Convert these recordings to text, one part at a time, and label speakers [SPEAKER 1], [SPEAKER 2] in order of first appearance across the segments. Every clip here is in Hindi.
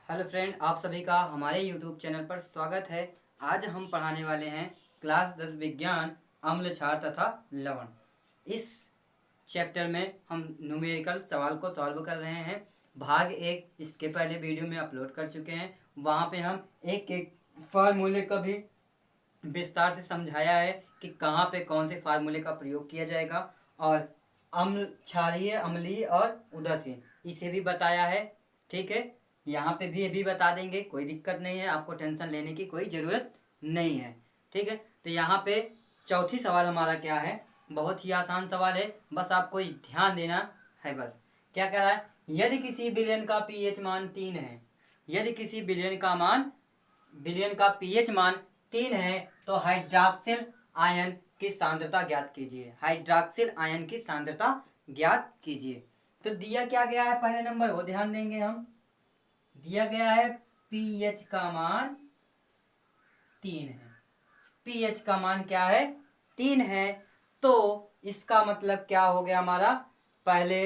[SPEAKER 1] हेलो फ्रेंड, आप सभी का हमारे यूट्यूब चैनल पर स्वागत है। आज हम पढ़ाने वाले हैं क्लास 10 विज्ञान अम्ल क्षार तथा लवण। इस चैप्टर में हम न्यूमेरिकल सवाल को सॉल्व कर रहे हैं। भाग 1 इसके पहले वीडियो में अपलोड कर चुके हैं। वहाँ पे हम एक एक फार्मूले का भी विस्तार से समझाया है कि कहाँ पे कौन से फार्मूले का प्रयोग किया जाएगा, और अम्ल, क्षारीय, अम्लीय और उदासीन इसे भी बताया है। ठीक है, यहाँ पे भी ये भी बता देंगे, कोई दिक्कत नहीं है, आपको टेंशन लेने की कोई ज़रूरत नहीं है। ठीक है, तो यहाँ पे चौथी सवाल हमारा क्या है, बहुत ही आसान सवाल है, बस आपको ध्यान देना है। बस क्या कह रहा है, यदि किसी विलयन का पीएच मान 3 है, यदि किसी विलयन का पीएच मान 3 है तो हाइड्रॉक्सिल आयन की सांद्रता ज्ञात कीजिए। हाइड्रॉक्सिल आयन की सांद्रता ज्ञात कीजिए। तो दिया क्या गया है, पहले नंबर वो ध्यान देंगे हम। दिया गया है पीएच का मान 3 है। पीएच का मान क्या है, 3 है। तो इसका मतलब क्या हो गया हमारा, पहले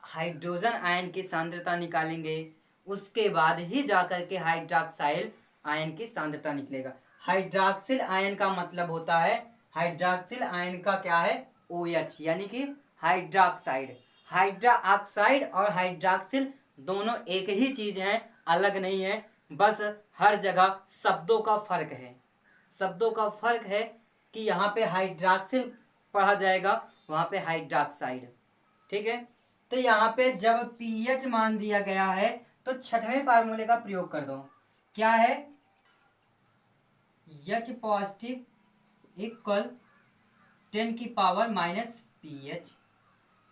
[SPEAKER 1] हाइड्रोजन आयन की सांद्रता निकालेंगे, उसके बाद ही जाकर के हाइड्रॉक्साइल आयन की सांद्रता निकलेगा। हाइड्रॉक्सिल आयन का मतलब होता है, हाइड्रॉक्सिल आयन का क्या है, OH, यानी कि हाइड्रॉक्साइड। हाइड्रा ऑक्साइड और हाइड्रॉक्सिल दोनों एक ही चीज है, अलग नहीं है। बस हर जगह शब्दों का फर्क है, शब्दों का फर्क है कि यहाँ पे हाइड्रॉक्सिल पढ़ा जाएगा, वहाँ पे हाइड्रॉक्साइड। ठीक है, तो यहाँ पे जब पीएच मान दिया गया है तो छठवें फार्मूले का प्रयोग कर दो। क्या है, H पॉजिटिव इक्वल 10 की पावर माइनस पीएच।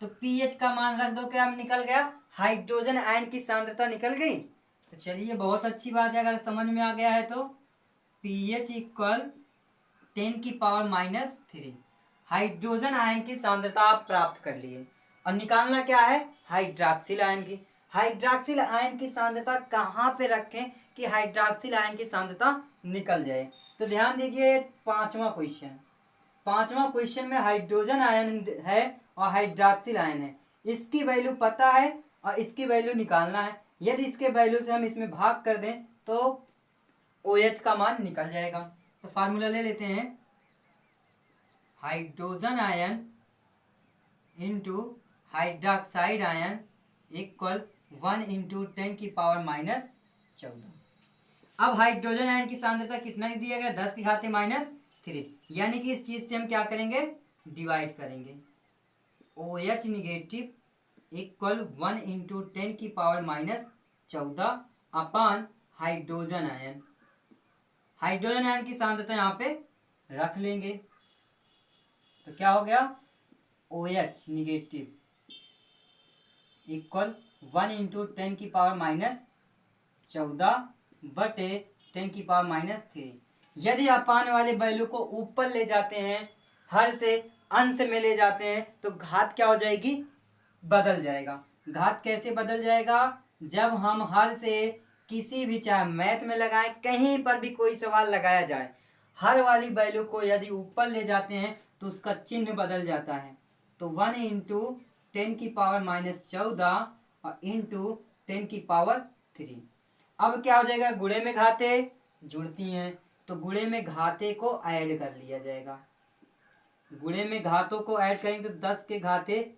[SPEAKER 1] तो पीएच का मान रख दो, क्या निकल गया, हाइड्रोजन आयन की सांद्रता निकल गई। तो चलिए, बहुत अच्छी बात है, अगर समझ में आ गया है तो पीएच इक्वल 10 की पावर माइनस 3, हाइड्रोजन आयन की सांद्रता आप प्राप्त कर लिए। और निकालना क्या है, हाइड्रॉक्सिल आयन की। हाइड्रॉक्सिल आयन की सांद्रता कहाँ पे रखें कि हाइड्रॉक्सिल आयन की सांद्रता निकल जाए। तो ध्यान दीजिए, पांचवा क्वेश्चन में हाइड्रोजन आयन है और हाइड्रॉक्सिल आयन है। इसकी वैल्यू पता है और इसकी वैल्यू निकालना है। यदि इसके वैल्यू से हम इसमें भाग कर दें तो OH का मान निकल जाएगा। तो फार्मूला ले लेते हैं, hydrogen ion into hydroxide ion equal 1 into 10 की पावर माइनस 14। अब हाइड्रोजन आयन की सांद्रता कितना दिया गया, 10 की घाते माइनस 3, यानी कि इस चीज से हम क्या करेंगे, डिवाइड करेंगे। OH निगेटिव इक्वल 1 इंटू 10 की पावर माइनस 14 अपान हाइड्रोजन आयन। हाइड्रोजन आयन की सांद्रता यहाँ पे रख लेंगे, तो क्या हो गया, OH निगेटिव इक्वल 1 इंटू 10 की पावर माइनस 14 बटे 10 की पावर माइनस 3। यदि अपान वाले वैल्यू को ऊपर ले जाते हैं, हर से अंश में ले जाते हैं, तो घात क्या हो जाएगी, बदल जाएगा। घात कैसे बदल जाएगा, जब हम हर से किसी भी, चाहे मैथ में लगाएं, कहीं पर भी कोई सवाल लगाया जाए, हर वाली वैल्यू को यदि ऊपर ले जाते हैं तो उसका चिन्ह बदल जाता है। तो 1 इंटू 10 की पावर माइनस 14 और इंटू 10 की पावर 3। अब क्या हो जाएगा, गुणे में घाते जुड़ती हैं, तो गुणे में घाते को ऐड कर लिया जाएगा। गुणे में घातों को ऐड करेंगे तो 10 के घाते,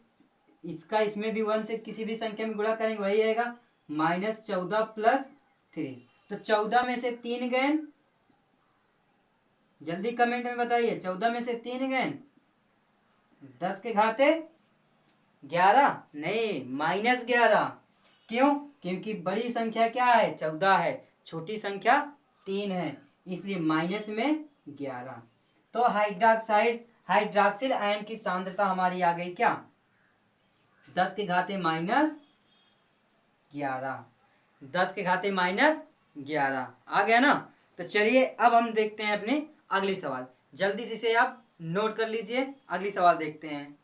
[SPEAKER 1] इसका इसमें भी 1 से किसी भी संख्या में गुणा करेंगे, वही आएगा माइनस 14 प्लस 3। तो 14 में से 3 गए, जल्दी कमेंट में बताइए, 14 में से 3 गए, 10 के घाते 11 नहीं, माइनस 11। क्यों, क्योंकि बड़ी संख्या क्या है, 14 है, छोटी संख्या 3 है, इसलिए माइनस में 11। तो हाइड्रॉक्सिल आयन की सांद्रता हमारी आ गई क्या, 10 के घाते माइनस 11, 10 के घाते माइनस 11 आ गया ना। तो चलिए, अब हम देखते हैं अपने अगली सवाल, जल्दी से इसे आप नोट कर लीजिए, अगली सवाल देखते हैं।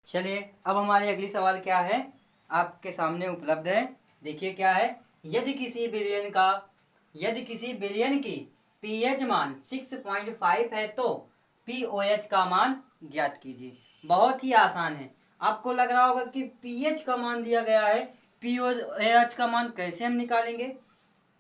[SPEAKER 1] चलिए, अब हमारी अगली सवाल क्या है, आपके सामने उपलब्ध है, देखिए क्या है, यदि किसी विलयन की पीएच मान 6.5 है तो POH का मान ज्ञात कीजिए। बहुत ही आसान है, आपको लग रहा होगा कि पीएच का मान दिया गया है, पीओएच का मान कैसे हम निकालेंगे?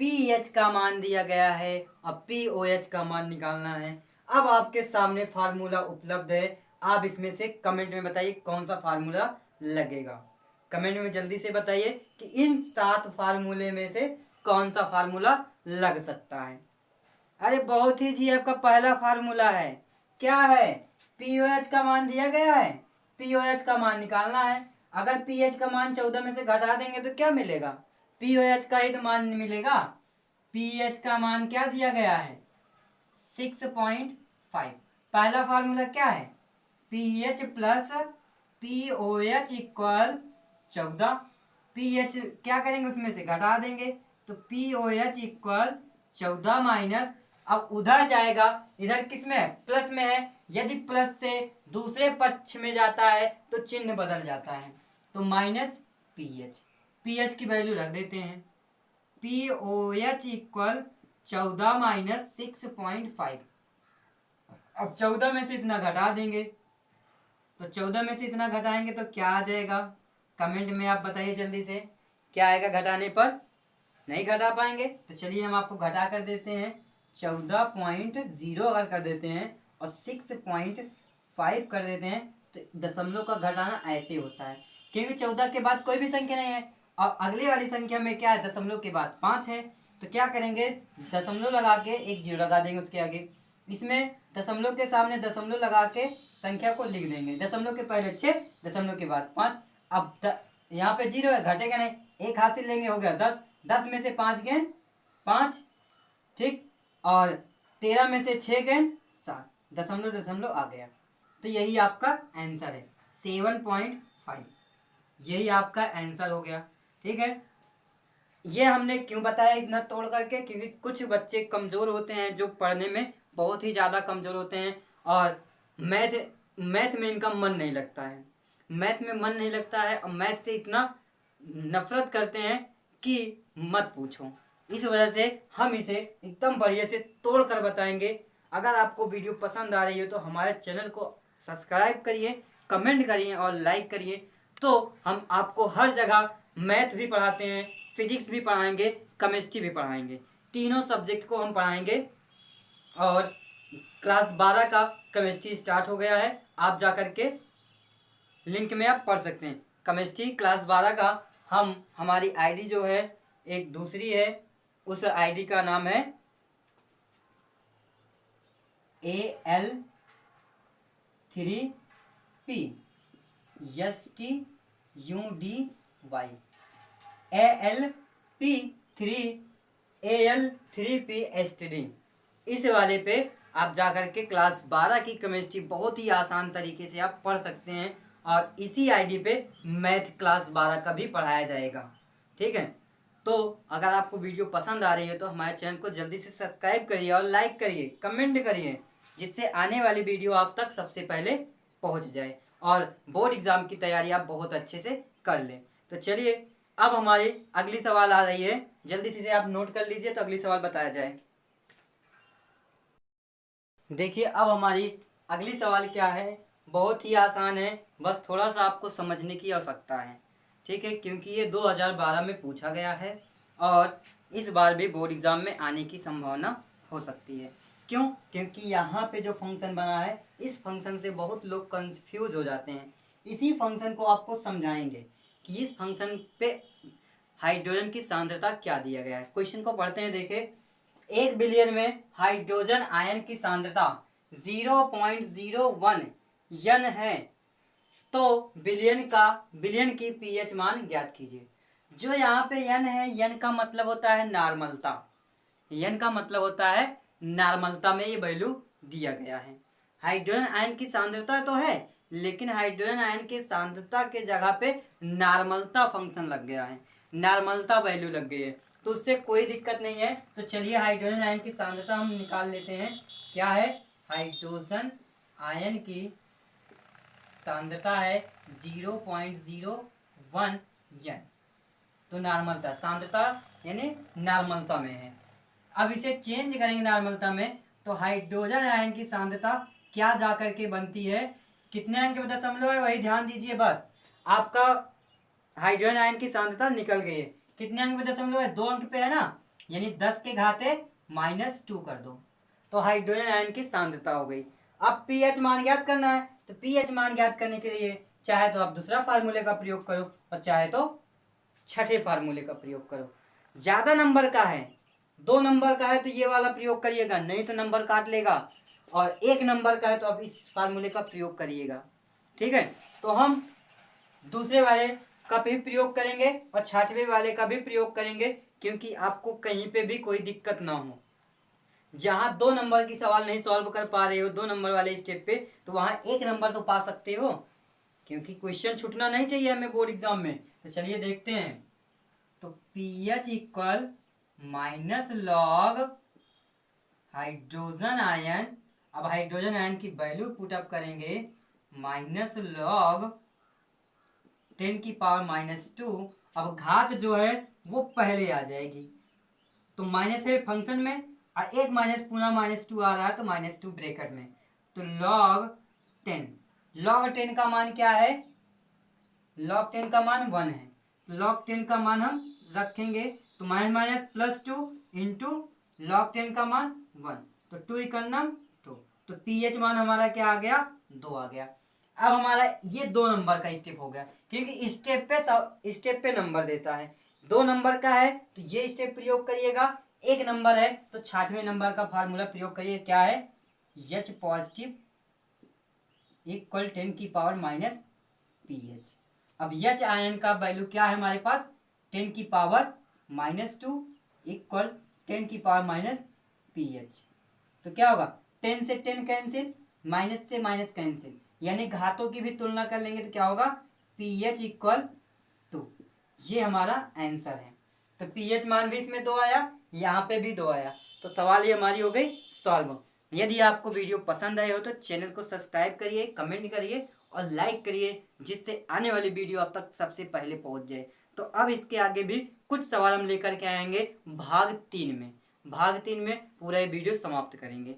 [SPEAKER 1] पीएच का मान दिया गया है, अब पीओएच का मान निकालना है। अब आपके सामने फार्मूला उपलब्ध है, आप इसमें से कमेंट में बताइए कौन सा फार्मूला लगेगा। कमेंट में जल्दी से बताइए कि इन 7 फार्मूले में से कौन सा फार्मूला लग सकता है। अरे बहुत ही जी, आपका पहला फार्मूला है, क्या है? पीओएच का मान दिया गया है, पीओएच का मान निकालना है। अगर पीएच का मान 14 में से घटा देंगे तो क्या मिलेगा? पीओएच का ही तो मान मिलेगा। पीएच का मान क्या दिया गया है? 6.5। पहला फार्मूला क्या है? PH plus pOH equal 14। PH क्या करेंगे, उसमें से घटा देंगे, तो पीओएच इक्वल 14 माइनस, अब उधर जाएगा, इधर किस में है? प्लस में है। यदि प्लस से दूसरे पक्ष में जाता है तो चिन्ह बदल जाता है, तो माइनस पीएच। पीएच की वैल्यू रख देते हैं, पीओएच इक्वल 14 माइनस 6.5। अब 14 में से इतना घटा देंगे, तो 14 में से इतना घटाएंगे तो क्या आ जाएगा? कमेंट में आप बताइए जल्दी से, क्या आएगा घटाने पर? नहीं घटा पाएंगे तो चलिए हम आपको घटा कर देते हैं। 14.0 अगर कर देते हैं और 6.5 कर देते हैं तो दशमलव का घटाना ऐसे होता है, क्योंकि 14 के बाद कोई भी संख्या नहीं है और अगली वाली संख्या में क्या है? दशमलव के बाद 5 है, तो क्या करेंगे? दशमलव लगा के एक जीरो लगा देंगे उसके आगे। इसमें दशमलव के सामने दशमलव लगा के संख्या को लिख देंगे, दशमलव के पहले 6, दशमलव के बाद 5। अब यहाँ पे जीरो है, घटेगा नहीं, एक हासिल लेंगे, हो गया 10। 10 में से 5 गए 5, ठीक, और 13 में से 6 गए 7, दशमलव दशमलव आ गया। तो यही आपका आंसर है 7.5, यही आपका आंसर हो गया। ठीक है, ये हमने क्यों बताया इतना तोड़ करके? क्योंकि कुछ बच्चे कमज़ोर होते हैं, जो पढ़ने में बहुत ही ज़्यादा कमज़ोर होते हैं और मैथ में इनका मन नहीं लगता है, मैथ में मन नहीं लगता है और मैथ से इतना नफरत करते हैं कि मत पूछो। इस वजह से हम इसे एकदम बढ़िया से तोड़ कर बताएंगे। अगर आपको वीडियो पसंद आ रही हो तो हमारे चैनल को सब्सक्राइब करिए, कमेंट करिए और लाइक करिए। तो हम आपको हर जगह मैथ भी पढ़ाते हैं, फिजिक्स भी पढ़ाएंगे, केमिस्ट्री भी पढ़ाएंगे, तीनों सब्जेक्ट को हम पढ़ाएंगे। और क्लास 12 का केमिस्ट्री स्टार्ट हो गया है, आप जा कर के लिंक में आप पढ़ सकते हैं। केमिस्ट्री क्लास 12 का हमारी आईडी जो है एक दूसरी है, उस आईडी का नाम है AL3P STUDY, AL3P STD। इस वाले पे आप जाकर के क्लास 12 की केमिस्ट्री बहुत ही आसान तरीके से आप पढ़ सकते हैं और इसी आईडी पे मैथ क्लास 12 का भी पढ़ाया जाएगा। ठीक है, तो अगर आपको वीडियो पसंद आ रही है तो हमारे चैनल को जल्दी से सब्सक्राइब करिए और लाइक करिए, कमेंट करिए, जिससे आने वाली वीडियो आप तक सबसे पहले पहुंच जाए और बोर्ड एग्जाम की तैयारी आप बहुत अच्छे से कर लें। तो चलिए, अब हमारी अगली सवाल आ रही है, जल्दी से आप नोट कर लीजिए तो अगली सवाल बताया जाए। देखिए, अब हमारी अगली सवाल क्या है, बहुत ही आसान है, बस थोड़ा सा आपको समझने की आवश्यकता है। ठीक है, क्योंकि ये 2012 में पूछा गया है और इस बार भी बोर्ड एग्जाम में आने की संभावना हो सकती है। क्यों? क्योंकि यहाँ पे जो फंक्शन बना है, इस फंक्शन से बहुत लोग कंफ्यूज हो जाते हैं। इसी फंक्शन को आपको समझाएंगे कि इस फंक्शन पे हाइड्रोजन की सांद्रता क्या दिया गया है। क्वेश्चन को पढ़ते हैं। देखें, 1 बिलियन में हाइड्रोजन आयन की सांद्रता 0.01 यन है, तो बिलियन की पीएच मान ज्ञात कीजिए। जो यहाँ पे यन है, यन का मतलब होता है नॉर्मलता, यन का मतलब होता है नॉर्मलता में ये वैल्यू दिया गया है। हाइड्रोजन आयन की सांद्रता तो है, लेकिन हाइड्रोजन आयन की सांद्रता के जगह पे नॉर्मलता फंक्शन लग गया है, नॉर्मलता वैल्यू लग गई है, तो उससे कोई दिक्कत नहीं है। तो चलिए हाइड्रोजन आयन की सांद्रता हम निकाल लेते हैं। क्या है? हाइड्रोजन आयन की सांद्रता है 0.01 यन, तो नॉर्मलता सांद्रता यानी नॉर्मलता में है। अब इसे चेंज करेंगे नॉर्मलता में, तो हाइड्रोजन आयन की सांद्रता क्या जाकर के बनती है, कितने अंक में दशमलव है वही ध्यान दीजिए। बस आपका हाइड्रोजन आयन की सांद्रता निकल गई है। कितने अंक पे दशमलव है? 2 अंक पे है ना, यानी 10 के घाते -2 कर दो तो हाइड्रोजन आयन की सांद्रता हो गई। अब पीएच मान ज्ञात करना है, तो पीएच मान ज्ञात करने के लिए चाहे तो आप दूसरा फार्मूले का प्रयोग करो और चाहे तो छठे फार्मूले का प्रयोग करो। ज्यादा नंबर का है, 2 नंबर का है तो ये वाला प्रयोग करिएगा, नहीं तो नंबर काट लेगा। और 1 नंबर का है तो आप इस फार्मूले का प्रयोग करिएगा। ठीक है, तो हम दूसरे वाले का भी प्रयोग करेंगे और छठवें वाले का भी प्रयोग करेंगे, क्योंकि आपको कहीं पे भी कोई दिक्कत ना हो। जहां 2 नंबर की सवाल नहीं सॉल्व कर पा रहे हो 2 नंबर वाले स्टेप पे, तो वहां 1 नंबर तो पा सकते हो, क्योंकि क्वेश्चन छूटना नहीं चाहिए हमें बोर्ड एग्जाम में। तो चलिए देखते हैं। तो pH equal minus log hydrogen ion, अब हाइड्रोजन आयन की वैल्यू पुटअप करेंगे, माइनस लॉग 10⁻²। अब घात जो है वो पहले आ जाएगी, तो माइनस है फंक्शन में और एक माइनस पुनः -2 आ रहा है तो -2 ब्रैकेट में, तो log 10। log 10 का मान क्या है? log 10 का मान 1 है, तो log 10 का मान हम रखेंगे, तो -+2 इंटू log 10 का मान 1, तो 2 इकन्नम 2, तो पीएच मान हमारा क्या आ गया? 2 आ गया। अब हमारा ये 2 नंबर का स्टेप हो गया, क्योंकि स्टेप पे नंबर देता है। 2 नंबर का है तो ये स्टेप प्रयोग करिएगा, 1 नंबर है तो 6वें नंबर का फार्मूला प्रयोग करिए, क्या है? H पॉजिटिव इक्वल 10⁻पीएच। अब H आयन का वैल्यू क्या है हमारे पास? 10⁻² इक्वल 10⁻पीएच। तो क्या होगा? 10 से 10 कैंसिल, माइनस से माइनस कैंसिल, यानी घातों की भी तुलना कर लेंगे तो क्या होगा? PH equal 2। ये हमारा आंसर है। तो पीएच मान भी इसमें 2 आया, यहाँ पे भी 2 आया, तो सवाल ये हमारी हो गई सॉल्व। यदि आपको वीडियो पसंद आए हो तो चैनल को सब्सक्राइब करिए, कमेंट करिए और लाइक करिए, जिससे आने वाली वीडियो आप तक सबसे पहले पहुंच जाए। तो अब इसके आगे भी कुछ सवाल हम लेकर के आएंगे भाग 3 में। भाग 3 में पूरा ये वीडियो समाप्त करेंगे।